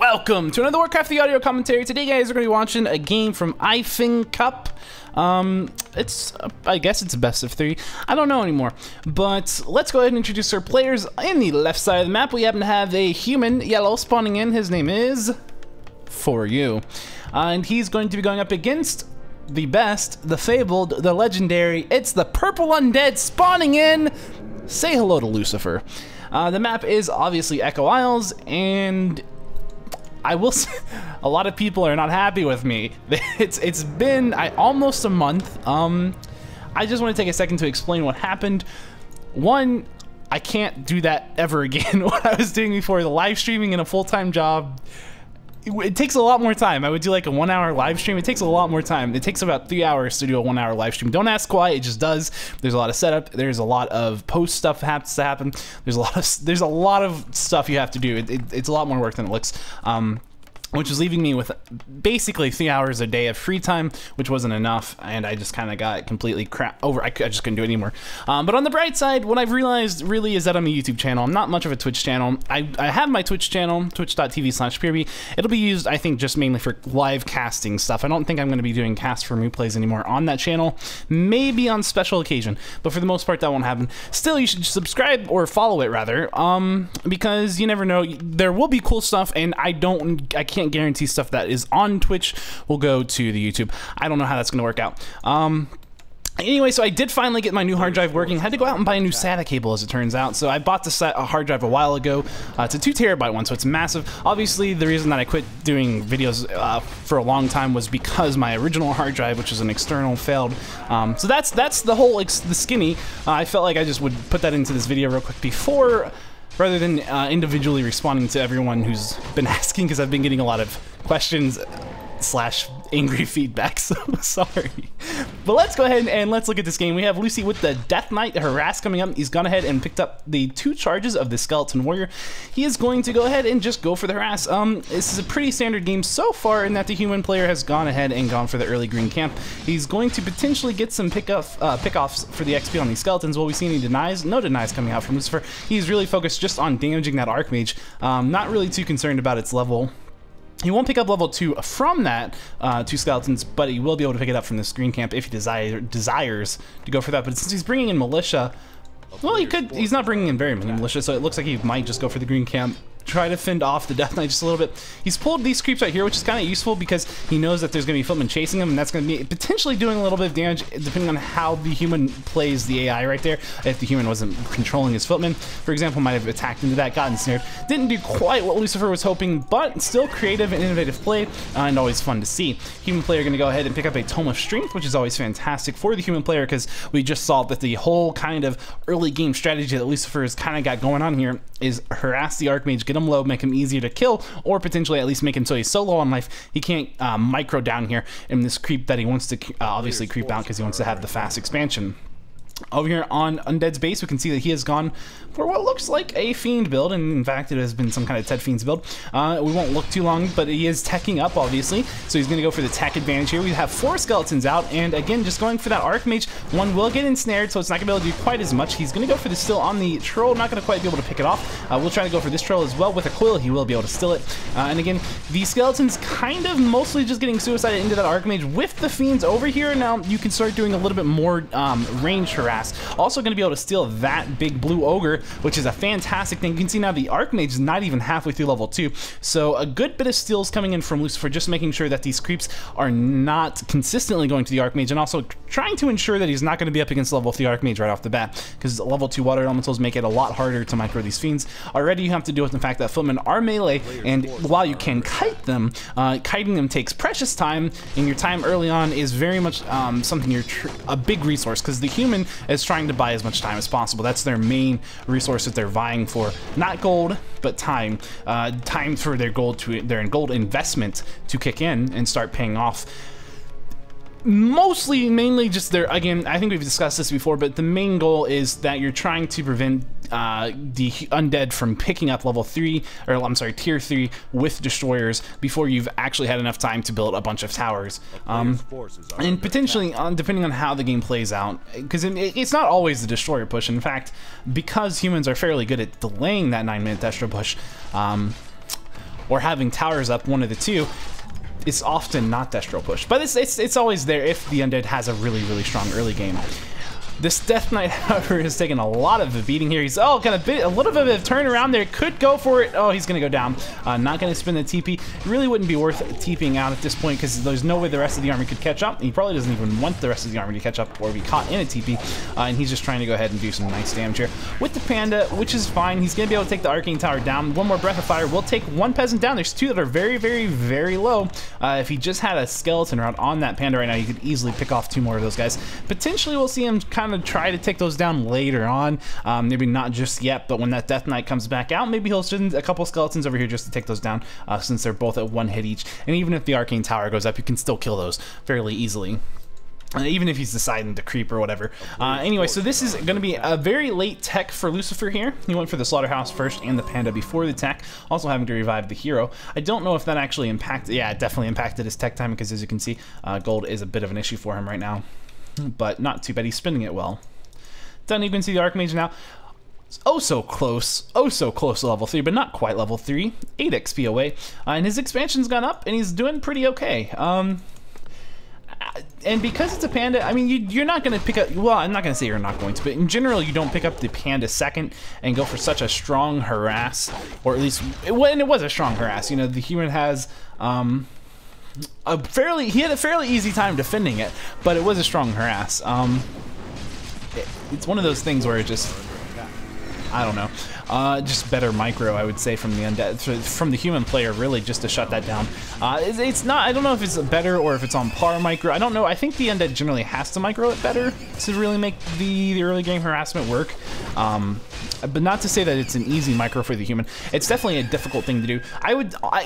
Welcome to another Warcraft the audio commentary. Today, guys, we're going to be watching a game from IFeng Cup. I guess it's a best of 3. I don't know anymore. But let's go ahead and introduce our players. In the left side of the map, we happen to have a human yellow spawning in. His name is 4u. And he's going to be going up against the best, the fabled, the legendary. It's the purple undead spawning in. Say hello to Lucifer. The map is obviously Echo Isles, and I will say, a lot of people are not happy with me. It's been almost a month. I just want to take a second to explain what happened. One, I can't do that ever again. What I was doing before, the live streaming and a full-time job, it takes a lot more time. I would do like a 1-hour live stream. It takes a lot more time. It takes about 3 hours to do a 1-hour live stream. Don't ask why, it just does. There's a lot of setup. There's a lot of post stuff has to happen. There's a lot of stuff you have to do. It's a lot more work than it looks. Which is leaving me with basically 3 hours a day of free time, which wasn't enough, and I just kind of got completely over. I just couldn't do it anymore. But on the bright side, what I've realized really is that I'm a YouTube channel. I'm not much of a Twitch channel. I have my Twitch channel, twitch.tv/PureB. It'll be used, I think, just mainly for live casting stuff. I don't think I'm going to be doing cast from replays anymore on that channel. Maybe on special occasion, but for the most part, that won't happen. Still, you should subscribe or follow it rather, because you never know. There will be cool stuff, and I can't guarantee stuff that is on Twitch will go to the YouTube. I don't know how that's going to work out. Anyway, so I did finally get my new hard drive working. Had to go out and buy a new SATA cable, as it turns out. So I bought a hard drive a while ago. It's a 2 terabyte one, so it's massive. Obviously, the reason that I quit doing videos for a long time was because my original hard drive, which is an external, failed. So that's the whole the skinny. I felt like I just would put that into this video real quick before, rather than individually responding to everyone who's been asking, because I've been getting a lot of questions / angry feedback, so sorry. But let's go ahead and let's look at this game. We have Lucy with the Death Knight Harass coming up. He's gone ahead and picked up the 2 charges of the Skeleton Warrior. He is going to go ahead and just go for the Harass. This is a pretty standard game so far in that the human player has gone ahead and gone for the early green camp. He's going to potentially get some pickoffs for the XP on these skeletons. Will we see any denies? No denies coming out from Lucifer. He's really focused just on damaging that Archmage. Not really too concerned about its level. He won't pick up level 2 from that 2 skeletons, but he will be able to pick it up from this green camp if he desires to go for that. But since he's bringing in militia, well, he's not bringing in very many militia, so it looks like he might just go for the green camp, try to fend off the Death Knight just a little bit. He's pulled these creeps right here, which is kind of useful because he knows that there's going to be footmen chasing him, and that's going to be potentially doing a little bit of damage depending on how the human plays the AI right there. If the human wasn't controlling his footmen, for example, might have attacked into that, gotten snared. Didn't do quite what Lucifer was hoping, but still creative and innovative play, and always fun to see. Human player going to go ahead and pick up a Tome of Strength, which is always fantastic for the human player because we just saw that the whole kind of early game strategy that Lucifer has kind of got going on here is harass the Archmage, get him low, make him easier to kill, or potentially at least make him so he's so low on life he can't micro down here in this creep that he wants to obviously creep out because he wants to have the fast expansion. Over here on Undead's base, we can see that he has gone for what looks like a Fiend build, and in fact it has been some kind of Ted Fiends build. We won't look too long, but he is teching up, obviously, so he's going to go for the tech advantage here. We have 4 skeletons out, and again, just going for that Archmage. One will get ensnared, so it's not going to be able to do quite as much. He's going to go for the still on the Troll, not going to quite be able to pick it off. We'll try to go for this Troll as well. With a coil, he will be able to still it. And again, the skeletons kind of mostly just getting suicided into that Archmage with the Fiends over here. Now, you can start doing a little bit more range harass. Also going to be able to steal that big blue ogre, which is a fantastic thing. You can see now the Archmage is not even halfway through level 2, so a good bit of steals coming in from Lucifer, just making sure that these creeps are not consistently going to the Archmage, and also trying to ensure that he's not going to be up against level 3 Archmage right off the bat, because level 2 water elementals make it a lot harder to micro these fiends. Already you have to deal with the fact that footmen are melee, and while you can kite them, kiting them takes precious time, and your time early on is very much something a big resource, because the human is trying to buy as much time as possible. That's their main resource that they're vying for. Not gold, but time. Time for their gold investment to kick in and start paying off. Mainly just their, again, I think we've discussed this before, but the main goal is that you're trying to prevent the undead from picking up level 3, or I'm sorry, tier 3 with destroyers before you've actually had enough time to build a bunch of towers. And potentially, depending on how the game plays out, because it's not always the destroyer push. In fact, because humans are fairly good at delaying that 9-minute destro push, or having towers up, one of the two, it's often not Destro push. But it's always there if the Undead has a really, really strong early game. This Death Knight, however, has taken a lot of a beating here. He's got a little bit of a turnaround there. Could go for it. Oh, he's going to go down. Not going to spin the TP. Really wouldn't be worth TPing out at this point because there's no way the rest of the army could catch up. He probably doesn't even want the rest of the army to catch up or be caught in a TP. And he's just trying to go ahead and do some nice damage here with the Panda, which is fine. He's going to be able to take the Arcane Tower down. One more Breath of Fire will take one peasant down. There's two that are very, very, very low. If he just had a skeleton round on that Panda right now, you could easily pick off two more of those guys. Potentially, we'll see him kind of try to take those down later on. Maybe not just yet, but when that Death Knight comes back out, maybe he'll send a couple skeletons over here just to take those down, since they're both at one hit each. And even if the Arcane Tower goes up, you can still kill those fairly easily. Even if he's deciding to creep or whatever. Anyway, so this is going to be a very late tech for Lucifer here. He went for the Slaughterhouse first and the Panda before the tech, also having to revive the hero. I don't know if that actually impacted, yeah, it definitely impacted his tech time because as you can see, gold is a bit of an issue for him right now. But not too bad, he's spinning it well. Then you can see the Archmage now. Oh so close to level 3, but not quite level 3. 8 XP away, and his expansion's gone up, and he's doing pretty okay. And because it's a Panda, I mean, you're not going to pick up, well, I'm not going to say you're not going to, but in general, you don't pick up the Panda second and go for such a strong harass, or at least, when it was a strong harass, you know, the human has, he had a fairly easy time defending it, but it was a strong harass. It's one of those things where it just, I don't know, just better micro, I would say, from the Undead, from the human player, really, just to shut that down. It's not, I don't know if it's better or if it's on par micro. I don't know. I think the Undead generally has to micro it better to really make the early game harassment work. But not to say that it's an easy micro for the human. It's definitely a difficult thing to do.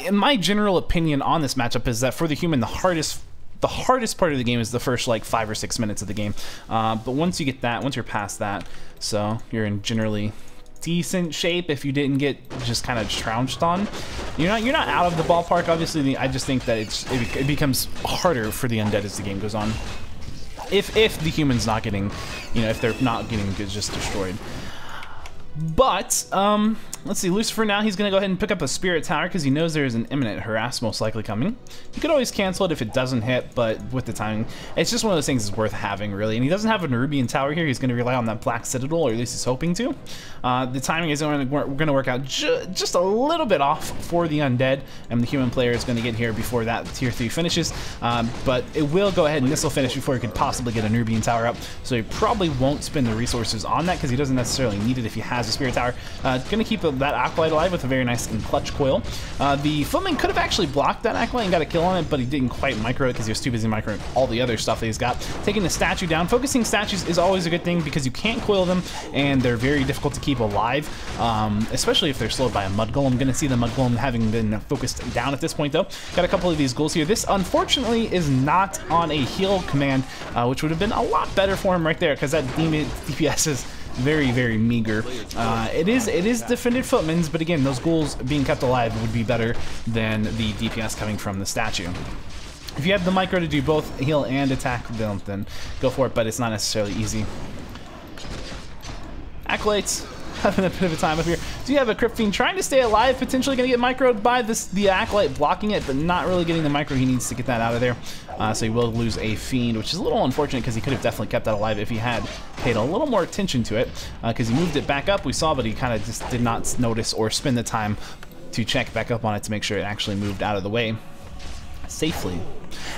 In my general opinion on this matchup is that for the human, the hardest part of the game is the first like 5 or 6 minutes of the game. But once you get that, once you're past that, so you're in generally decent shape if you didn't get just kind of trounced on. You're not out of the ballpark. Obviously, I just think that it becomes harder for the Undead as the game goes on. If the human's not getting, you know, if they're not getting just destroyed. But, let's see, Lucifer now, he's going to go ahead and pick up a Spirit Tower because he knows there's an imminent harass most likely coming. You could always cancel it if it doesn't hit, but with the timing, it's just one of those things that's worth having, really. And he doesn't have a Nerubian Tower here. He's going to rely on that Black Citadel, or at least he's hoping to. The timing is going to work out just a little bit off for the Undead, and the human player is going to get here before that Tier 3 finishes. But it will go ahead and this will finish before he could possibly get a Nerubian Tower up. So he probably won't spend the resources on that because he doesn't necessarily need it if he has a Spirit Tower. Going to keep that Acolyte alive with a very nice and clutch coil. The Footman could have actually blocked that Acolyte and got a kill on it, but he didn't quite micro it because he was too busy microing all the other stuff that he's got. Taking the statue down, focusing statues is always a good thing because you can't coil them and they're very difficult to keep alive, especially if they're slowed by a Mud Golem. I'm going to see the Mud Golem having been focused down at this point though. Got a couple of these ghouls here. This unfortunately is not on a heal command, which would have been a lot better for him right there because that DPS is very, very meager. It is defended footmen's, but again, those ghouls being kept alive would be better than the DPS coming from the statue. If you have the micro to do both heal and attack, then go for it, but it's not necessarily easy. Acolytes having a bit of a time up here. Do you have a Crypt Fiend trying to stay alive, potentially going to get microed by the Acolyte blocking it, but not really getting the micro. He needs to get that out of there. So he will lose a Fiend, which is a little unfortunate because he could have definitely kept that alive if he had paid a little more attention to it, because he moved it back up, we saw, but he kind of just did not notice or spend the time to check back up on it to make sure it actually moved out of the way safely.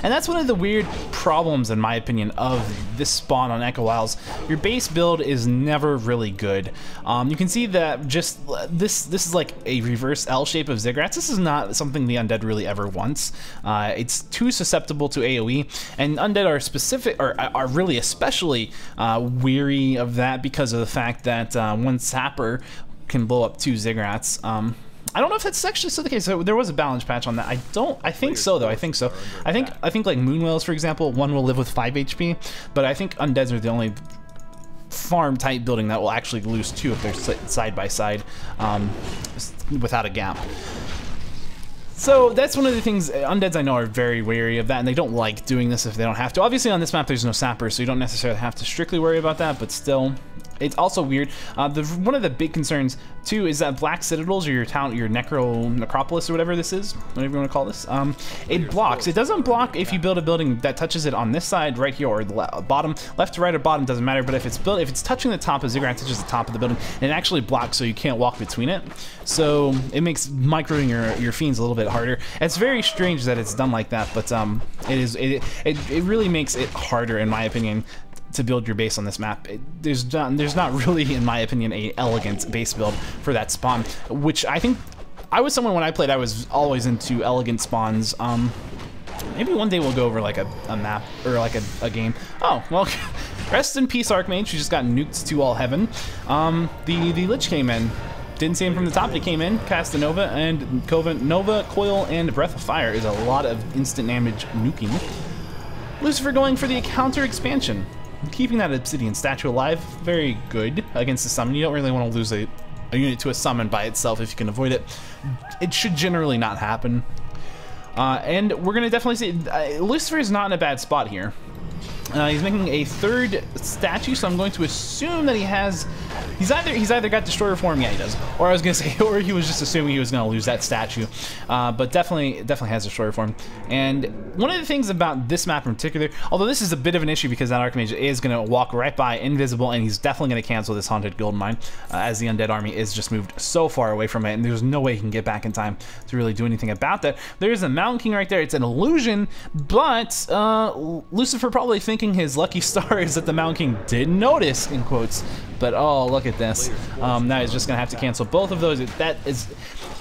And that's one of the weird problems, in my opinion, of this spawn on Echo Isles. Your base build is never really good. You can see that just this is like a reverse L shape of Ziggurats. This is not something the Undead really ever wants. It's too susceptible to AoE, and Undead are really especially weary of that because of the fact that one Sapper can blow up 2 Ziggurats. I don't know if that's actually still the case. So there was a balance patch on that. I think so though. I think so. I think like Moonwells, for example, one will live with 5 HP, but I think Undeads are the only farm type building that will actually lose 2 if they're side by side without a gap. So that's one of the things. Undeads I know are very wary of that, and they don't like doing this if they don't have to. Obviously on this map there's no Sapper, so you don't necessarily have to strictly worry about that, but still, It's also weird. One of the big concerns too is that Black Citadels, or your town, your necropolis, or whatever this is, whatever you want to call this, it blocks. It doesn't block if you build a building that touches it on this side right here, or the bottom, left to right or bottom, doesn't matter. But if it's touching the top, a ziggurat touches the top of the building, and it actually blocks, so you can't walk between it. So it makes microing your fiends a little bit harder. It's very strange that it's done like that, but it really makes it harder, in my opinion, to build your base on this map. There's not really, in my opinion, a elegant base build for that spawn, which I think I was someone when I played, I was always into elegant spawns. Maybe one day we'll go over like a map or like a game. Oh, well, rest in peace, Archmage, who just got nuked to all heaven. The Lich came in. Didn't see him from the top, he came in, cast the Nova, and Nova, Coil, and Breath of Fire is a lot of instant damage nuking. Lucifer going for the counter expansion. Keeping that Obsidian statue alive, very good against the summon. You don't really want to lose a unit to a summon by itself if you can avoid it. It should generally not happen. And we're going to definitely see, Lucifer is not in a bad spot here. He's making a third statue, so I'm going to assume that he's either got Destroyer form, yeah he does, or I was gonna say, or he was just assuming he was gonna lose that statue, but definitely has Destroyer form. And one of the things about this map in particular, although this is a bit of an issue because that Archmage is gonna walk right by invisible, and he's definitely gonna cancel this Haunted Gold Mine, as the Undead army is just moved so far away from it, and there's no way he can get back in time to really do anything about that. There's a Mountain King right there. It's an illusion, but Lucifer probably thinking his lucky star is that the Mountain King didn't notice, in quotes. But oh, look at this. Now he's just gonna have to cancel both of those.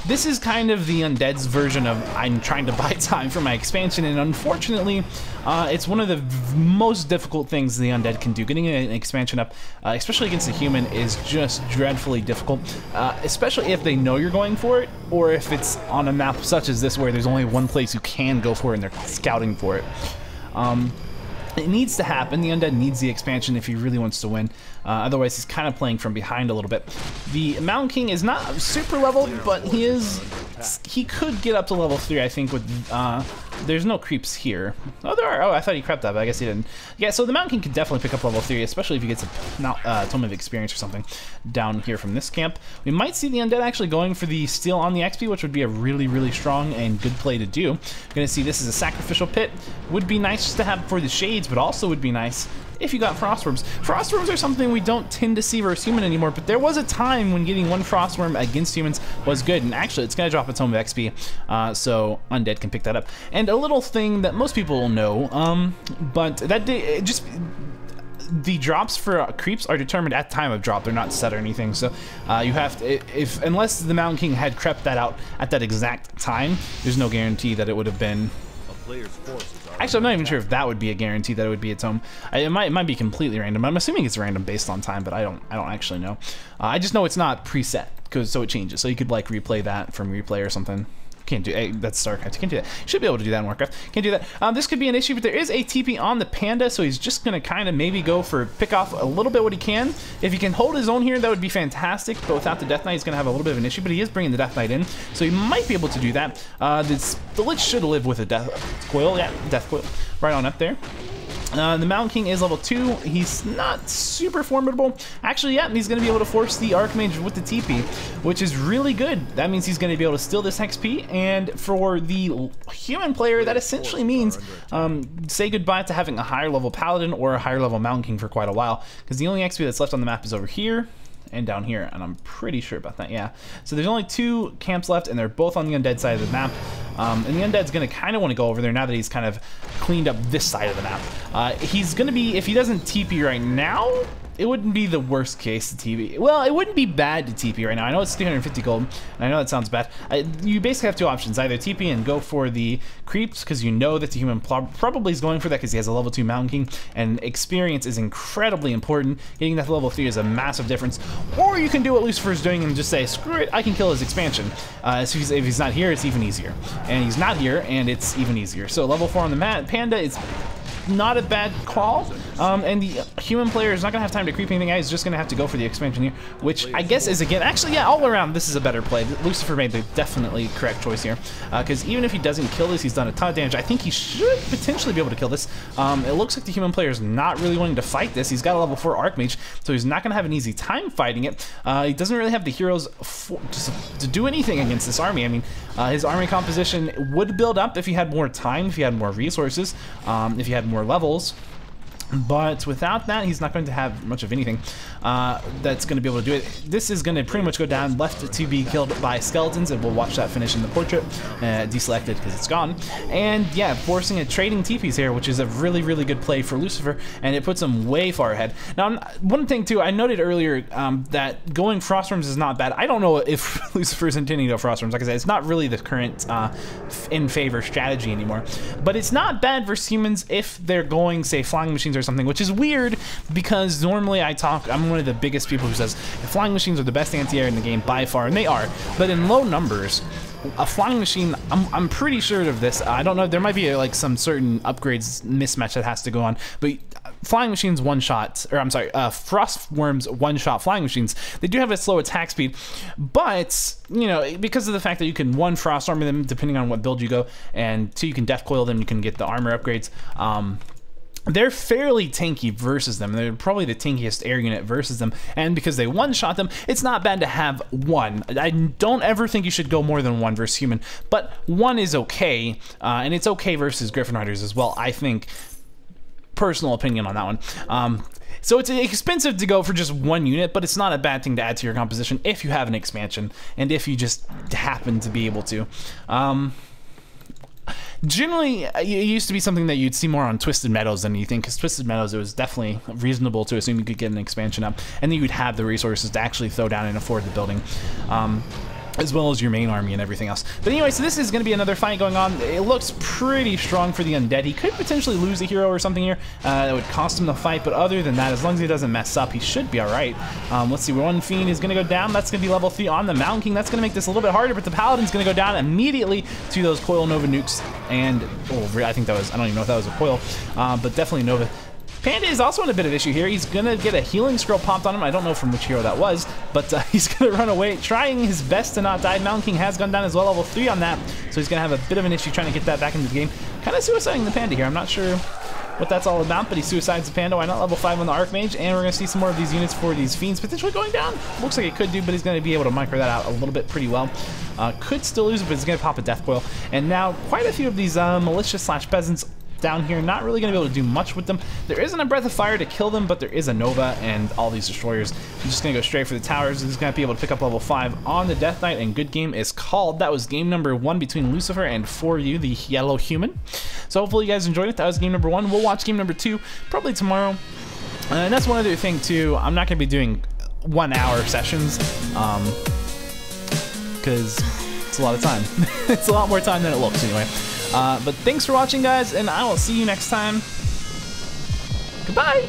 This is kind of the Undead's version of I'm trying to buy time for my expansion, and unfortunately, it's one of the most difficult things the Undead can do. Getting an expansion up, especially against a human, is just dreadfully difficult, especially if they know you're going for it, or if it's on a map such as this where there's only one place you can go for it and they're scouting for it. It needs to happen. The Undead needs the expansion if he really wants to win. Otherwise, he's kind of playing from behind a little bit. The Mountain King is not super leveled, but he could get up to level 3, I think, with there's no creeps here. Oh, there are. Oh, I thought he crept up, but I guess he didn't. Yeah, so the Mountain King could definitely pick up level 3, especially if he gets a Tome of Experience or something down here from this camp. We might see the Undead actually going for the Steal on the XP, which would be a really, really strong and good play to do. We're gonna see this is a Sacrificial Pit. Would be nice just to have for the Shades, but also would be nice if you got Frostworms. Frostworms are something we don't tend to see versus human anymore, but there was a time when getting one Frostworm against humans was good, and actually it's gonna drop a Tome of XP, so Undead can pick that up. And a little thing that most people know, but that the drops for creeps are determined at time of drop. They're not set or anything, so you have to, unless the Mountain King had crept that out at that exact time, there's no guarantee that it would have been. Actually, I'm not even sure if that would be a guarantee that it would be its home. It might be completely random. I'm assuming it's random based on time, but I don't actually know. I just know it's not preset, so it changes. So you could like replay that from replay or something. Can't do that's StarCraft. Can't do that. Should be able to do that in Warcraft. Can't do that. This could be an issue, but there is a TP on the Panda, so he's just gonna kind of maybe go for pick off a little bit what he can. If he can hold his own here, that would be fantastic. But without the Death Knight, he's gonna have a little bit of an issue. But he is bringing the Death Knight in, so he might be able to do that. The Lich should live with a Death Coil. Yeah, Death Coil right on up there. The Mountain King is level 2. He's not super formidable. Actually, yeah, he's going to be able to force the Archmage with the TP, which is really good. That means he's going to be able to steal this XP, and for the human player, that essentially means say goodbye to having a higher level Paladin or a higher level Mountain King for quite a while, because the only XP that's left on the map is over here and down here, and I'm pretty sure about that, yeah. So there's only 2 camps left, and they're both on the Undead side of the map. And the Undead's gonna kind of want to go over there now that he's kind of cleaned up this side of the map. He's gonna be, if he doesn't TP right now, it wouldn't be the worst case to TP. Well, it wouldn't be bad to TP right now. I know it's 350 gold, and I know that sounds bad. You basically have 2 options. Either TP and go for the creeps, because you know that the human probably is going for that because he has a level 2 Mountain King, and experience is incredibly important. Getting that to level 3 is a massive difference. Or you can do what Lucifer is doing and just say, screw it, I can kill his expansion. So if he's not here, it's even easier. And he's not here, and it's even easier. So level 4 on the Panda is not a bad call. And the human player is not going to have time to creep anything out. He's just going to have to go for the expansion here, which I guess is, again, actually, yeah, all around, this is a better play. Lucifer made the definitely correct choice here, because even if he doesn't kill this, he's done a ton of damage. I think he should potentially be able to kill this. It looks like the human player is not really wanting to fight this. He's got a level 4 Archmage, so he's not going to have an easy time fighting it. He doesn't really have the heroes to do anything against this army. I mean, his army composition would build up if he had more time, if he had more resources, if he had more levels. But without that, he's not going to have much of anything that's going to be able to do it. This is going to pretty much go down, left to be killed by skeletons, and we'll watch that finish in the portrait. Deselected because it's gone. And yeah, forcing a trading TPs here, which is a really, really good play for Lucifer, and it puts him way far ahead. Now, one thing too, I noted earlier that going Frostworms is not bad. I don't know if Lucifer's intending to go Frostworms. Like I said, it's not really the current in favor strategy anymore. But it's not bad versus humans if they're going, say, Flying Machines or something, which is weird because normally I'm one of the biggest people who says flying machines are the best anti-air in the game by far, and they are, but in low numbers. A flying machine, I'm pretty sure of this. I don't know, there might be like some certain upgrades mismatch that has to go on, but flying machines Frostworms one-shot flying machines, they do have a slow attack speed, but you know, because of the fact that you can 1 frost armor them depending on what build you go, and 2 you can death coil them, you can get the armor upgrades. They're fairly tanky versus them. They're probably the tankiest air unit versus them, and because they one-shot them, it's not bad to have 1. I don't ever think you should go more than 1 versus human, but 1 is okay, and it's okay versus Griffin Riders as well, I think. Personal opinion on that one. So it's expensive to go for just 1 unit, but it's not a bad thing to add to your composition if you have an expansion, and if you just happen to be able to. Generally, it used to be something that you'd see more on Twisted Meadows than you think, because Twisted Meadows, it was definitely reasonable to assume you could get an expansion up, and then you'd have the resources to actually throw down and afford the building. As well as your main army and everything else. But anyway, so this is going to be another fight going on. It looks pretty strong for the undead. He could potentially lose a hero or something here that would cost him the fight, but other than that, as long as he doesn't mess up, he should be all right. Let's see, 1 Fiend is going to go down. That's going to be level 3 on the Mountain King. That's going to make this a little bit harder, but the Paladin's going to go down immediately to those Coil Nova nukes. And, I think that was, I don't even know if that was a Coil, but definitely Nova. Panda is also in a bit of issue here. He's going to get a healing scroll popped on him. I don't know from which hero that was, but he's going to run away, trying his best to not die. Mountain King has gone down as well, level 3 on that, so he's going to have a bit of an issue trying to get that back into the game. Kind of suiciding the Panda here. I'm not sure what that's all about, but he suicides the Panda. Why not level 5 on the Archmage? And we're going to see some more of these units for these Fiends potentially going down. Looks like it could do, but he's going to be able to micro that out a little bit pretty well. Could still lose it, but he's going to pop a Death Coil. And now quite a few of these militia/peasants down here, not really going to be able to do much with them. There isn't a Breath of Fire to kill them, but there is a Nova and all these destroyers. I'm just going to go straight for the towers. He's going to be able to pick up level 5 on the Death Knight, and good game is called. That was game number 1 between Lucifer and 4u, the yellow human. So hopefully you guys enjoyed it. That was game number 1. We'll watch game number 2 probably tomorrow. And that's one other thing too. I'm not going to be doing 1-hour sessions because it's a lot of time. It's a lot more time than it looks anyway. But thanks for watching, guys, and I will see you next time. Goodbye!